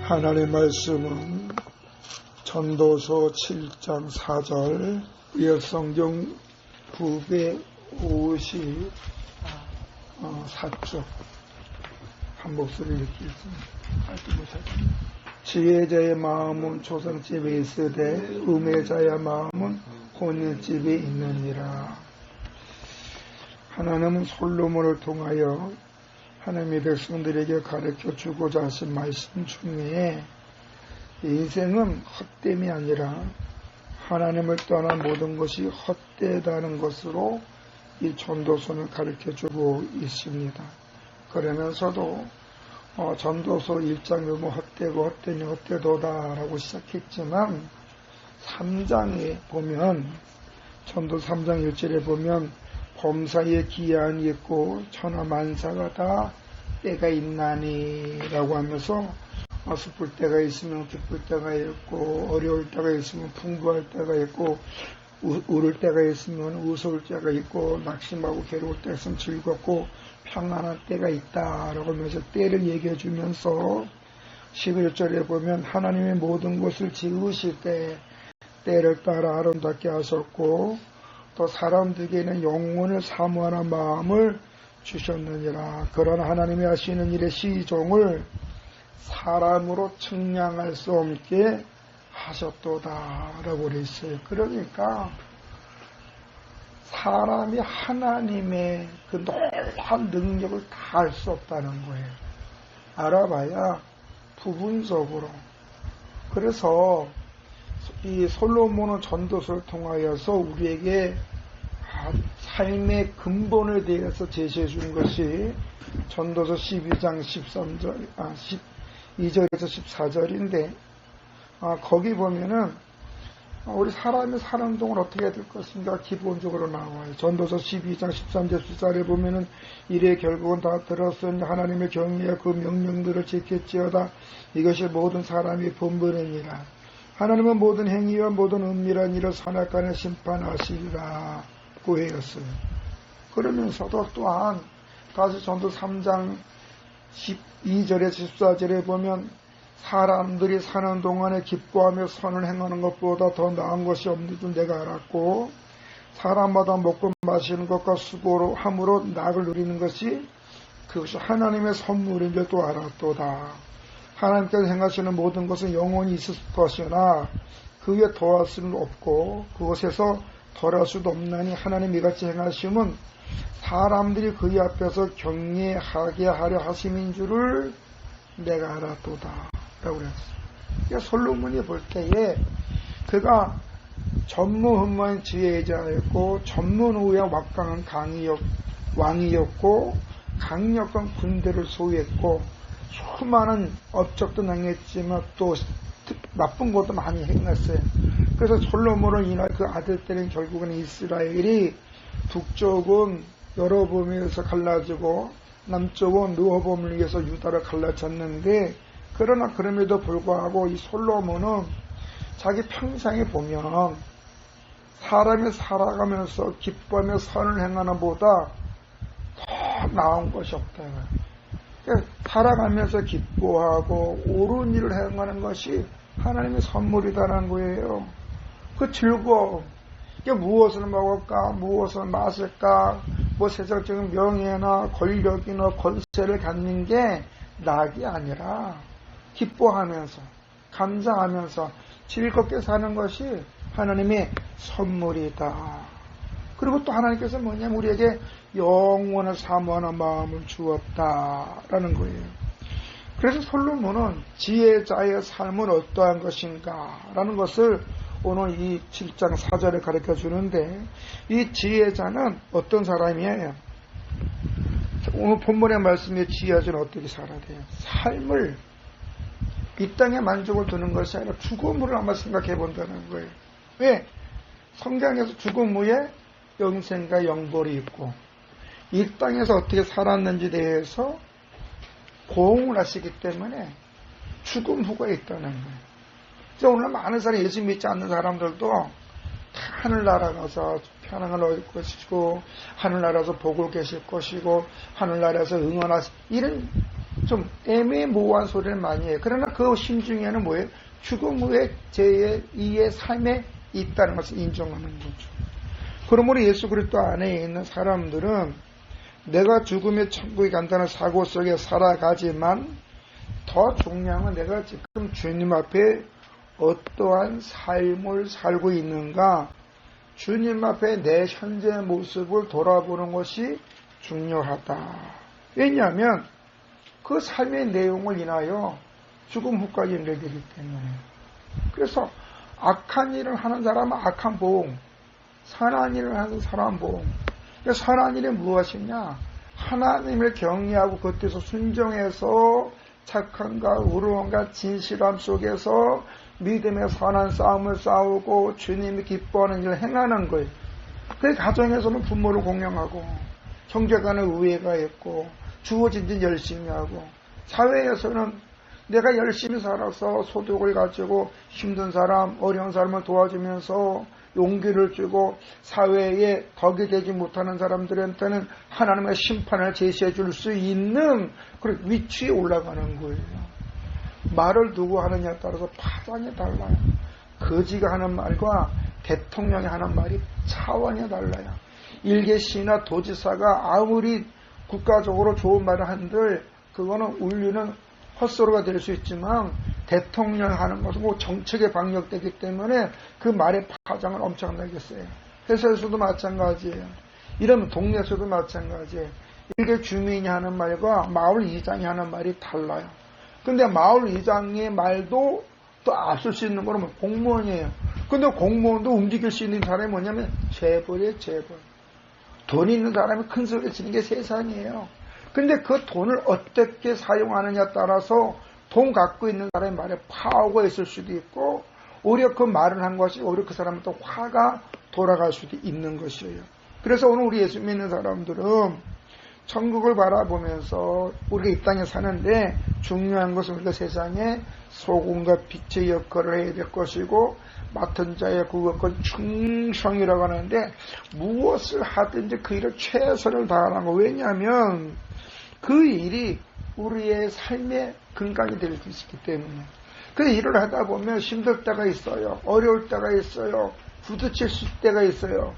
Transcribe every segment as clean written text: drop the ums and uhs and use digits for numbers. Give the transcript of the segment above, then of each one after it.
하나님의 말씀은 전도서 7장 4절 구약성경 954쪽 한 목소리 읽겠습니다. 지혜자의 마음은 조상집에 있으되 음해자의 마음은 혼인집에 있느니라. 하나님은 솔로몬을 통하여 하나님의 백성들에게 가르쳐 주고자 하신 말씀 중에 인생은 헛됨이 아니라 하나님을 떠난 모든 것이 헛되다는 것으로 이 전도서는 가르쳐 주고 있습니다. 그러면서도 전도서 1장에 헛되고 헛되니 헛되도다 라고 시작했지만 3장에 보면 전도 3장 1절에 보면 범사에 기한이 있고 천하만사가 다 때가 있나니 라고 하면서 슬플 때가 있으면 기쁠 때가 있고 어려울 때가 있으면 풍부할 때가 있고 울을 때가 있으면 웃을 때가 있고 낙심하고 괴로울 때가 있으면 즐겁고 평안한 때가 있다라고 하면서 때를 얘기해 주면서 11절에 보면 하나님의 모든 것을 지으실 때 때를 따라 아름답게 하셨고 또 사람들에게는 영혼을 사모하는 마음을 주셨느니라. 그런 하나님이 하시는 일의 시종을 사람으로 측량할 수 없게 하셨도다 라고 그랬어요. 그러니까 사람이 하나님의 그 놀라운 능력을 다 알 수 없다는 거예요. 알아봐야 부분적으로. 그래서 이 솔로몬은 전도서를 통하여서 우리에게 삶의 근본에 대해서 제시해 준 것이 전도서 12장 13절, 12절에서 14절인데, 거기 보면은 우리 사람이 사는 동안 어떻게 될 것인가 기본적으로 나와요. 전도서 12장 13절 14절에 보면은 이래 결국은 다 들었으니 하나님의 경외와 그 명령들을 지켰지어다. 이것이 모든 사람이 본분이니라. 하나님은 모든 행위와 모든 은밀한 일을 선악간에 심판하시리라 고 했어요. 그러면서도 또한 다시 전도 3장 12절에 14절에 보면 사람들이 사는 동안에 기뻐하며 선을 행하는 것보다 더 나은 것이 없는 줄 내가 알았고 사람마다 먹고 마시는 것과 수고로 함으로 낙을 누리는 것이 그것이 하나님의 선물인 줄 또 알았도다. 하나님께서 행하시는 모든 것은 영원히 있을 것이나 그 위에 더할 수는 없고 그것에서 덜할 수도 없나니 하나님 이같이 행하심은 사람들이 그의 앞에서 경외하게 하려 하심인 줄을 내가 알았도다 라고 그랬어요. 그러니까 솔로몬이 볼 때에 그가 전무후무한 지혜자였고 전문후에 막강한 왕이었고 강력한 군대를 소유했고 수많은 업적도 행했지만 또 나쁜 것도 많이 행했어요. 그래서 솔로몬을 인한 그 아들 때는 결국은 이스라엘이 북쪽은 여로보암에서 갈라지고 남쪽은 르호보암을 위해서 유다를 갈라졌는데 그러나 그럼에도 불구하고 이 솔로몬은 자기 평생에 보면 사람이 살아가면서 기뻐하며 선을 행하는 보다 더 나은 것이 없다. 살아가면서 기뻐하고 옳은 일을 행하는 것이 하나님의 선물이다라는 거예요. 그 즐거움, 이게 무엇을 먹을까, 무엇을 마실까, 뭐 세상적인 명예나 권력이나 권세를 갖는 게 낙이 아니라 기뻐하면서 감사하면서 즐겁게 사는 것이 하나님의 선물이다. 그리고 또 하나님께서 뭐냐면 우리에게 영원을 사모하는 마음을 주었다라는 거예요. 그래서 솔로몬은 지혜자의 삶은 어떠한 것인가라는 것을 오늘 이 7장 4절에 가르쳐 주는데 이 지혜자는 어떤 사람이에요? 오늘 본문의 말씀에 지혜자는 어떻게 살아야 돼요? 삶을 이 땅에 만족을 두는 것이 아니라 죽음을 한번 생각해 본다는 거예요. 왜? 성경에서 죽음 후에 영생과 영벌이 있고 이 땅에서 어떻게 살았는지에 대해서 고응을 하시기 때문에 죽음 후가 있다는 거예요. 그래서 오늘 많은 사람이 예수 믿지 않는 사람들도 다 하늘나라 가서 편안을 얻을 것이고 하늘나라에서 복을 계실 것이고 하늘나라에서 응원하시 이런 좀 애매모호한 소리를 많이 해요. 그러나 그 심중에는 뭐예요? 죽음 후에 제2의 삶에 있다는 것을 인정하는 거죠. 그러므로 예수 그리스도 안에 있는 사람들은 내가 죽음의 천국에 간다는 사고 속에 살아가지만 더 중요한 건 내가 지금 주님 앞에 어떠한 삶을 살고 있는가, 주님 앞에 내 현재 모습을 돌아보는 것이 중요하다. 왜냐하면 그 삶의 내용을 인하여 죽음 후까지 연결되기 때문에. 그래서 악한 일을 하는 사람은 악한 보응, 선한 일을 하는 사람은 보응. 선한 일이 무엇이냐? 하나님을 경외하고 그 뜻에 순종해서 착함과 의로움과 진실함 속에서 믿음의 선한 싸움을 싸우고 주님이 기뻐하는 일을 행하는 거예요. 그 가정에서는 부모를 공경하고 형제간에 우애가 있고 주어진 일 열심히 하고, 사회에서는 내가 열심히 살아서 소득을 가지고 힘든 사람, 어려운 사람을 도와주면서 용기를 주고 사회에 덕이 되지 못하는 사람들한테는 하나님의 심판을 제시해 줄 수 있는 그런 위치에 올라가는 거예요. 말을 누구 하느냐에 따라서 파장이 달라요. 거지가 하는 말과 대통령이 하는 말이 차원이 달라요. 일개시나 도지사가 아무리 국가적으로 좋은 말을 한들 그거는 울리는 헛소리가 될 수 있지만 대통령 하는 것은 뭐 정책에 방역되기 때문에 그 말의 파장은 엄청나게 세요. 회사에서도 마찬가지예요. 이러면 동네에서도 마찬가지예요. 일개 주민이 하는 말과 마을 이장이 하는 말이 달라요. 근데 마을 이장의 말도 또 앞설 수 있는 거는 공무원이에요. 근데 공무원도 움직일 수 있는 사람이 뭐냐면 재벌이에요, 재벌. 돈 있는 사람이 큰 소리 치는 게 세상이에요. 근데 그 돈을 어떻게 사용하느냐에 따라서 돈 갖고 있는 사람의 말에 파워가 있을 수도 있고, 오히려 그 말을 한 것이 오히려 그 사람한테 화가 돌아갈 수도 있는 것이에요. 그래서 오늘 우리 예수 믿는 사람들은 천국을 바라보면서 우리가 이 땅에 사는데 중요한 것은 우리가 세상에 소금과 빛의 역할을 해야 될 것이고, 맡은 자의 그 역할은 충성이라고 하는데 무엇을 하든지 그 일을 최선을 다하는 거. 왜냐하면 그 일이 우리의 삶의 근간이 될 수 있기 때문에. 그 일을 하다 보면 힘들 때가 있어요. 어려울 때가 있어요. 부딪힐 때가 있어요.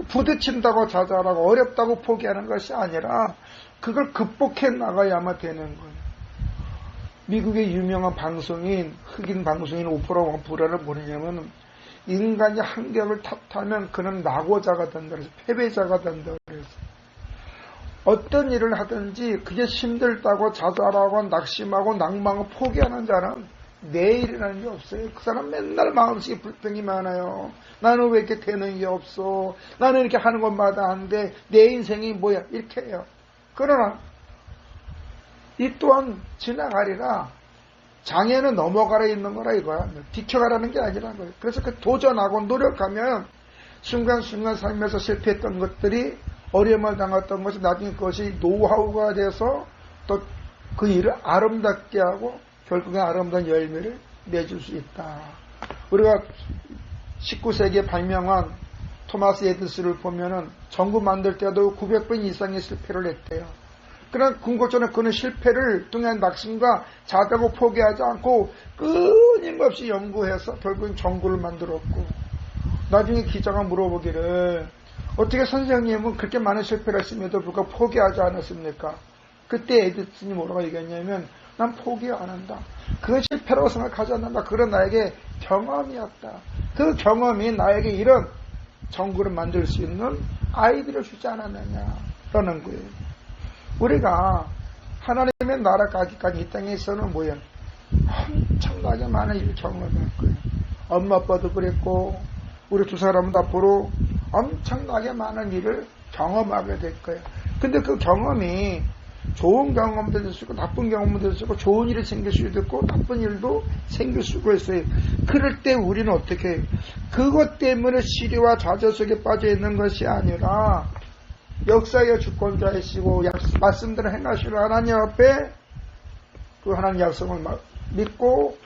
부딪힌다고 자잘하고 어렵다고 포기하는 것이 아니라 그걸 극복해 나가야만 되는 거예요. 미국의 유명한 방송인, 흑인 방송인 오프라 윈프리를 뭐냐면 인간이 한계를 탓하면 그는 낙오자가 된다 그래서 패배자가 된다 그래서 어떤 일을 하든지 그게 힘들다고 자잘하고 낙심하고 낭망하고 포기하는 자는 내일이라는 게 없어요. 그 사람 맨날 마음속에 불평이 많아요. 나는 왜 이렇게 되는 게 없어? 나는 이렇게 하는 것마다 안 돼. 내 인생이 뭐야? 이렇게 해요. 그러나 이 또한 지나가리라. 장애는 넘어가라 있는 거라 이거야. 비켜가라는 게 아니라는 거예요. 그래서 그 도전하고 노력하면 순간순간 삶에서 실패했던 것들이, 어려움을 당했던 것이 나중에 그것이 노하우가 돼서 또 그 일을 아름답게 하고 결국에 아름다운 열매를 맺을 수 있다. 우리가 19세기에 발명한 토마스 에디슨을 보면은 전구 만들 때도 900번 이상의 실패를 했대요. 그러나 궁극적으로 그는 실패를 통한 낙심과 자다고 포기하지 않고 끊임없이 연구해서 결국엔 전구를 만들었고, 나중에 기자가 물어보기를 어떻게 선생님은 그렇게 많은 실패를 했음에도 불구하고 포기하지 않았습니까? 그때 에디슨이 뭐라고 얘기했냐면 난 포기 안 한다. 그건 실패라고 생각하지 않는다. 그건 나에게 경험이었다. 그 경험이 나에게 이런 전구를 만들 수 있는 아이디어를 주지 않았느냐라는 거예요. 우리가 하나님의 나라 가기까지 이 땅에 있어는 뭐예요? 엄청나게 많은 일을 경험할 거예요. 엄마 아빠도 그랬고 우리 두 사람은 앞으로 엄청나게 많은 일을 경험하게 될 거예요. 근데 그 경험이 좋은 경험도 될 수 있고 나쁜 경험도 될 수 있고, 좋은 일이 생길 수도 있고 나쁜 일도 생길 수가 있어요. 그럴 때 우리는 어떻게 해요? 그것 때문에 시리와 좌절 속에 빠져 있는 것이 아니라 역사의 주권자이시고 말씀대로 행하시는 하나님 앞에 그 하나님 약속을 믿고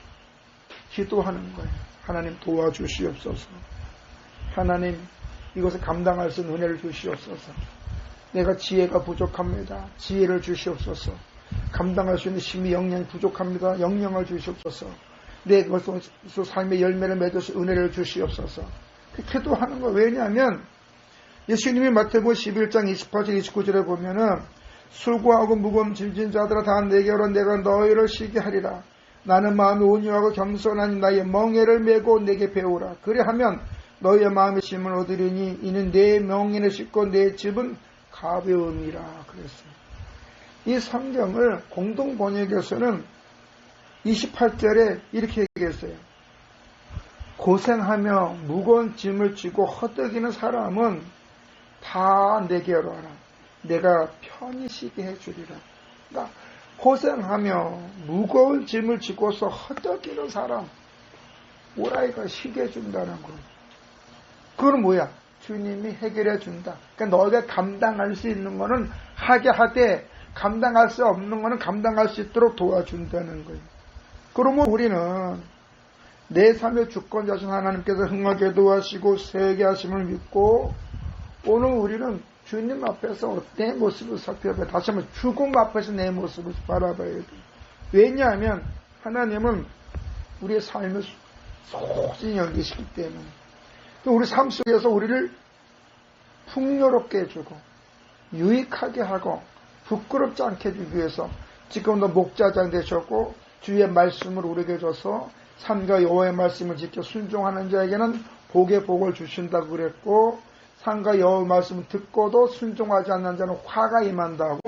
기도하는 거예요. 하나님 도와주시옵소서. 하나님 이것을 감당할 수 있는 은혜를 주시옵소서. 내가 지혜가 부족합니다. 지혜를 주시옵소서. 감당할 수 있는 힘이 영양이 부족합니다. 영양을 주시옵소서. 내 것으로 삶의 열매를 맺어서 은혜를 주시옵소서. 기도하는 거. 왜냐하면 예수님이 마태복음 11장 28절 29절에 보면은 수고하고 무거운 짐진 자들아 다 내게로 내가 너희를 쉬게 하리라. 나는 마음이 온유하고 겸손하니 나의 멍에를 메고 내게 배우라. 그래하면 너희의 마음의 힘을 얻으리니 이는 내 멍에를 싣고 내 집은 가벼움이라 그랬어요. 이 성경을 공동 번역에서는 28절에 이렇게 얘기했어요. 고생하며 무거운 짐을 지고 허덕이는 사람은 다 내게로 와라. 내가 편히 쉬게 해주리라. 그러니까 고생하며 무거운 짐을 지고서 허덕이는 사람 오라이가 쉬게 해준다는 거예요. 그건 뭐야? 주님이 해결해 준다. 그러니까 너희가 감당할 수 있는 거는 하게 하되 감당할 수 없는 거는 감당할 수 있도록 도와준다는 거예요. 그러면 우리는 내 삶의 주권자신 하나님께서 흥하게 도와주시고 세게 하심을 믿고 오늘 우리는 주님 앞에서 내 모습을 살펴봐야 돼. 다시 한번 죽음 앞에서 내 모습을 바라봐야 돼. 왜냐하면 하나님은 우리의 삶을 소중히 여기시기 때문에 우리 삶 속에서 우리를 풍요롭게 해주고 유익하게 하고 부끄럽지 않게 해주기 위해서 지금도 목자장 되셨고 주의 말씀을 우리에게 줘서 산과 여호와의 말씀을 지켜 순종하는 자에게는 복의 복을 주신다고 그랬고 산과 여호와의 말씀을 듣고도 순종하지 않는 자는 화가 임한다고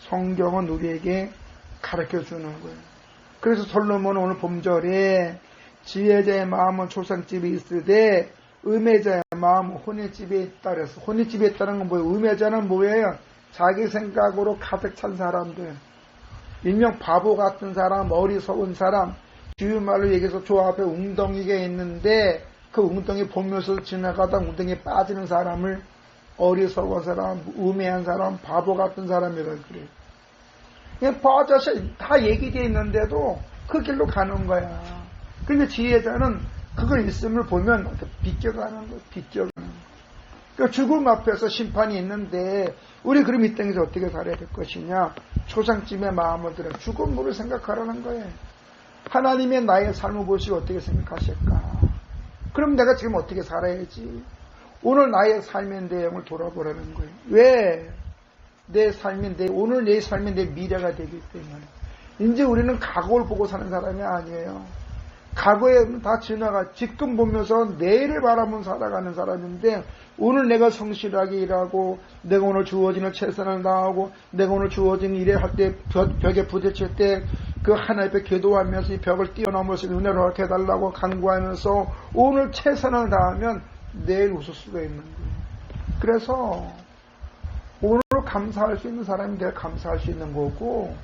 성경은 우리에게 가르쳐주는 거예요. 그래서 솔로몬은 오늘 봄절에 지혜자의 마음은 초상집에 있으되 음해자의 마음은 혼의집에 있다 그래서 혼의집에 있다는 건 뭐예요? 음해자는 뭐예요? 자기 생각으로 가득 찬 사람들, 일명 바보 같은 사람, 어리석은 사람, 쉬운 말로 얘기해서 저 앞에 웅덩이가 있는데 그 웅덩이 보면서 지나가다 웅덩이에 빠지는 사람을 어리석은 사람, 우매한 사람, 바보 같은 사람이라 그래요. 그냥 빠져서 다 얘기되어 있는데도 그 길로 가는 거야. 근데 지혜자는 그걸 있음을 보면 비껴가는 거야. 비껴가는 거야. 그러니까 죽음 앞에서 심판이 있는데 우리 그럼 이 땅에서 어떻게 살아야 될 것이냐? 초상집의 마음을 들어 죽음을 생각하라는 거예요. 하나님의 나의 삶을 보시고 어떻게 생각하실까? 그럼 내가 지금 어떻게 살아야지? 오늘 나의 삶의 내용을 돌아보라는 거예요. 왜? 내 삶이 오늘 내 삶이 내 미래가 되기 때문에. 이제 우리는 과거를 보고 사는 사람이 아니에요. 과거에 다 지나가 지금 보면서 내일을 바라보며 살아가는 사람인데 오늘 내가 성실하게 일하고 내가 오늘 주어지는 최선을 다하고 내가 오늘 주어진 일을 할 때 벽에 부딪힐 때 그 하나님 앞에 기도하면서 이 벽을 뛰어넘어서 은혜로 하게 해달라고 간구하면서 오늘 최선을 다하면 내일 웃을 수가 있는 거예요. 그래서 오늘 감사할 수 있는 사람이 내일 감사할 수 있는 거고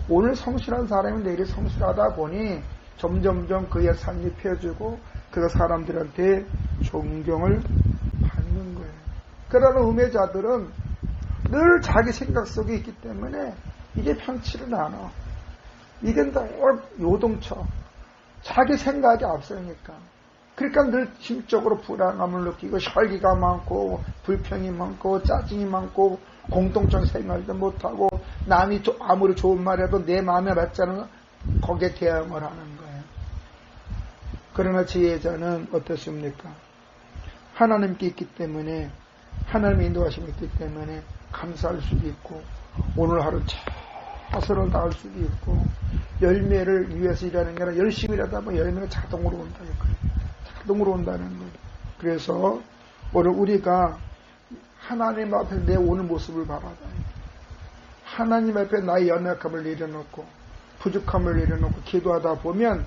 오늘 성실한 사람이 내일이 성실하다 보니 점점점 그의 삶이 펴지고 그가 사람들한테 존경을 받는 거예요. 그러나 음해자들은 늘 자기 생각 속에 있기 때문에 이게 편치를 않아. 이게 다 요동쳐. 자기 생각이 앞서니까. 그러니까 늘 심적으로 불안함을 느끼고 혈기가 많고 불평이 많고 짜증이 많고 공동적 생활도 못하고 남이 아무리 좋은 말해도 내 마음에 맞지 않으면 거기에 대응을 하는 거예요. 그러나 지혜자는 어떻습니까? 하나님께 있기 때문에 하나님의 인도하심이 있기 때문에 감사할 수도 있고 오늘 하루 최선을 다할 수도 있고 열매를 위해서 일하는 게 아니라 열심히 일하다 보면 열매가 자동으로 온다는 거예요. 자동으로 온다는 거예요. 그래서 오늘 우리가 하나님 앞에 내 오늘 모습을 바라봐요. 하나님 앞에 나의 연약함을 내려놓고 부족함을 내려놓고 기도하다 보면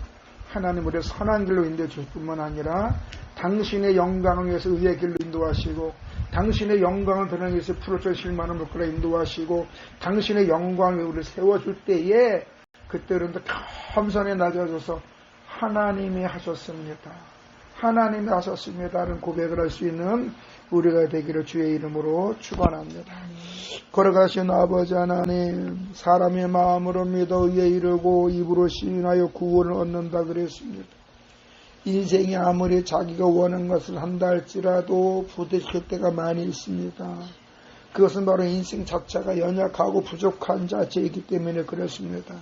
하나님 우리를 선한 길로 인도해 줄 뿐만 아니라 당신의 영광을 위해서 의의 길로 인도하시고 당신의 영광을 드러내기 위해서 풀어줄 실만한 물결로 인도하시고 당신의 영광을 우리를 세워줄 때에 그때는 겸손에 낮아져서 하나님이 하셨습니다. 하나님이 하셨습니다라는 고백을 할 수 있는 우리가 되기를 주의 이름으로 축원합니다. 걸어가신 아버지 하나님, 사람의 마음으로 믿어 의에 이르고 입으로 시인하여 구원을 얻는다 그랬습니다. 인생이 아무리 자기가 원하는 것을 한다 할지라도 부딪힐 때가 많이 있습니다. 그것은 바로 인생 자체가 연약하고 부족한 자체이기 때문에 그렇습니다.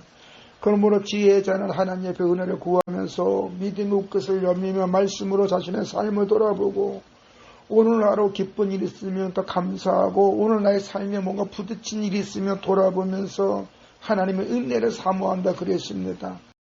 그러므로 지혜의 자는 하나님 앞에 은혜를 구하면서 믿음의 끝을 연미며 말씀으로 자신의 삶을 돌아보고 오늘 하루 기쁜 일이 있으면 또 감사하고 오늘 나의 삶에 뭔가 부딪힌 일이 있으면 돌아보면서 하나님의 은혜를 사모한다 그랬습니다.